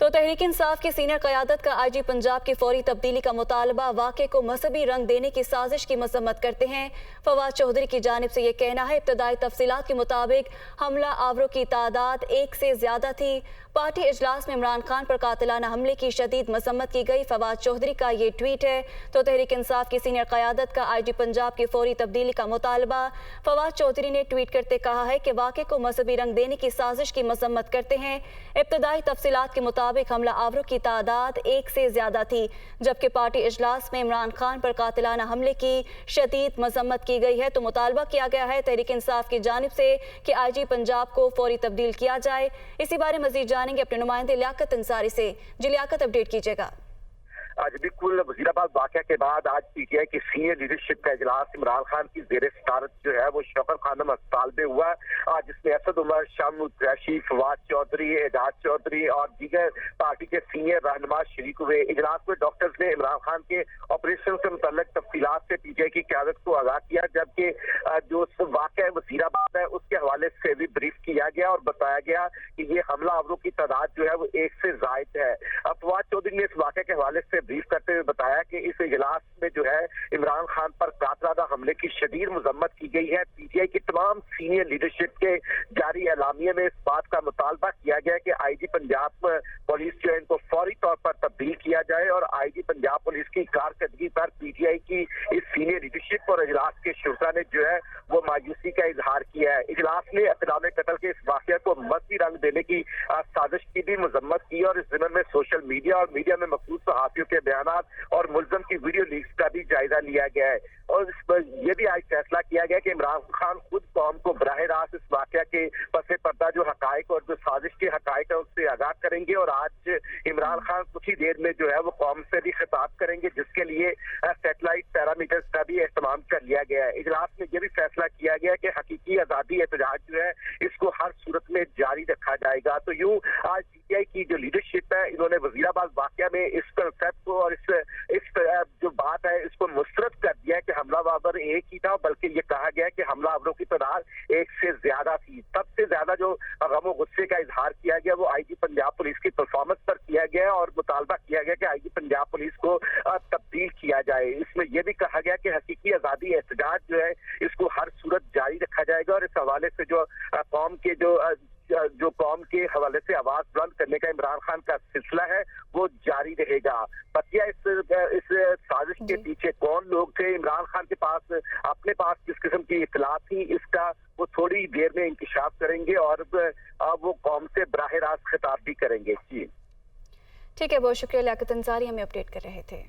تو तहरीक इंसाफ की सीनियर क़यादत का IG पंजाब की फौरी तब्दीली का मुतालबा वाक़े को मजहबी रंग देने की साजिश की मजम्मत करते हैं। फवाद चौधरी की जानिब से ये कहना है, इब्तदाई तफसीलात के मुताबिक हमला आवरों की तादाद 1 से ज़्यादा थी। पार्टी इजलास में इमरान खान पर कातिलाना हमले की शदीद मजम्मत की गई। फवाद चौधरी का ये ट्वीट है। तो तहरीक इंसाफ की सीनियर क़यादत का IG पंजाब की फौरी तब्दीली का मुतालबा। फवाद चौधरी ने ट्वीट करते कहा है कि वाक़े को मजहबी रंग देने की साजिश की मजम्मत करते हैं। इब्तदाई तफसीलात के मुताबिक हमला आवरों की तादाद 1 से ज़्यादा थी, जबकि पार्टी इजलास में इमरान खान पर कातिलाना हमले की शदीद मजम्मत की गई है। तो मुतालबा किया गया है तहरीक इंसाफ की जानिब से कि IG पंजाब को फौरी तब्दील किया जाए। इसी बारे मज़ीद जानेंगे अपने नुमाइंदे लियाकत अंसारी से। जी लियाकत, अपडेट कीजिएगा। आज बिल्कुल वजीराबाद वाक़या के बाद आज PTI की सीनियर लीडरशिप का इजलास इमरान खान की जेर सदारत जो है वो शौकत खानम अस्पताल में हुआ। आज जिसमें असद उमर, शामुल कुरैशी, फवाद चौधरी, एजाज चौधरी और दीगर पार्टी के सीनियर रहनुमा शरीक हुए। इजलास में डॉक्टर्स ने इमरान खान के ऑपरेशन से मुतल्लिक तफसीलात से PTI की क़यादत को आगाह किया, जबकि जो वाक़या वजीराबाद है उसके हवाले से भी ब्रीफ किया गया और बताया गया कि ये हमला आवरों की तादाद जो है वो 1 से ज़ायद है। फवाद चौधरी ने इस वाक़े के हवाले से ब्रीफ करते हुए बताया कि इस इजलास में जो है इमरान खान पर कातिलाना हमले की शदीद मजम्मत की गई है। PTI की तमाम सीनियर लीडरशिप के जारी एलामिया में इस बात का मुतालबा किया गया कि IG पंजाब पुलिस जो है इनको फौरी तौर पर तब्दील किया जाए और IG पंजाब पुलिस की कारकर्दगी पर PTI की इस सीनियर लीडरशिप और इजलास के शुरा ने जो है वो मायूसी का इजहार किया है। इजलास ने इक़दाम कत्ल के इस वाक़या को मज़हबी रंग देने की साजिश की भी मजम्मत की और इस ज़िम्मन में सोशल मीडिया और मीडिया में मखसूस सहाफ़ियों के बयानात और मुल्ज़म की वीडियो लीक्स का भी जायजा लिया गया है। और इस पर यह भी आज फैसला किया गया कि इमरान खान खुद कौम को बराह रास्त इस वाक़या के पसे पर्दा जो हक़ाइक़ और जो साजिश के हक़ाइक़ है उससे आगाह करेंगे। और आज इमरान खान कुछ ही देर में जो है वो कौम से भी खिताब करेंगे, जिसके लिए सैटेलाइट पैरामीटर्स का भी एहतमाम कर लिया गया है। इजलास में यह भी फैसला किया गया कि हकीकी आज़ादी एहतजाज जो है इसको हर सूरत में जारी रखा जाएगा। तो यूँ आज PTI की जो लीडरशिप है इन्होंने वज़ीराबाद वाक़या में इस कंसेप्ट को और इस जो बात है इसको मुस्तरद कर दिया है कि हमलावर एक ही था, बल्कि ये कहा गया है कि हमलावरों की तादाद 1 से ज्यादा थी। सबसे ज्यादा जो गम गुस्से का इजहार किया गया वो IG पंजाब पुलिस की परफॉर्मेंस पर किया गया और मुतालबा किया गया कि IG पंजाब पुलिस को तब्दील किया जाए। इसमें यह भी कहा गया कि हकीकी आज़ादी एहतजाज जो है इसको हर सूरत जारी रखा जाएगा और इस हवाले से जो कौम के जो कौम के हवाले से आवाज बुलंद करने का इमरान खान का सिलसिला है वो जारी रहेगा। बतिया इस साजिश के पीछे कौन लोग थे, इमरान खान के पास अपने पास किस किस्म की इत्तला थी, इसका वो थोड़ी देर में इंकिशाफ करेंगे और वो कौम से बराह रास्त खिताब भी करेंगे। जी ठीक है, बहुत शुक्रिया लियाकत अंसारी, हमें अपडेट कर रहे थे।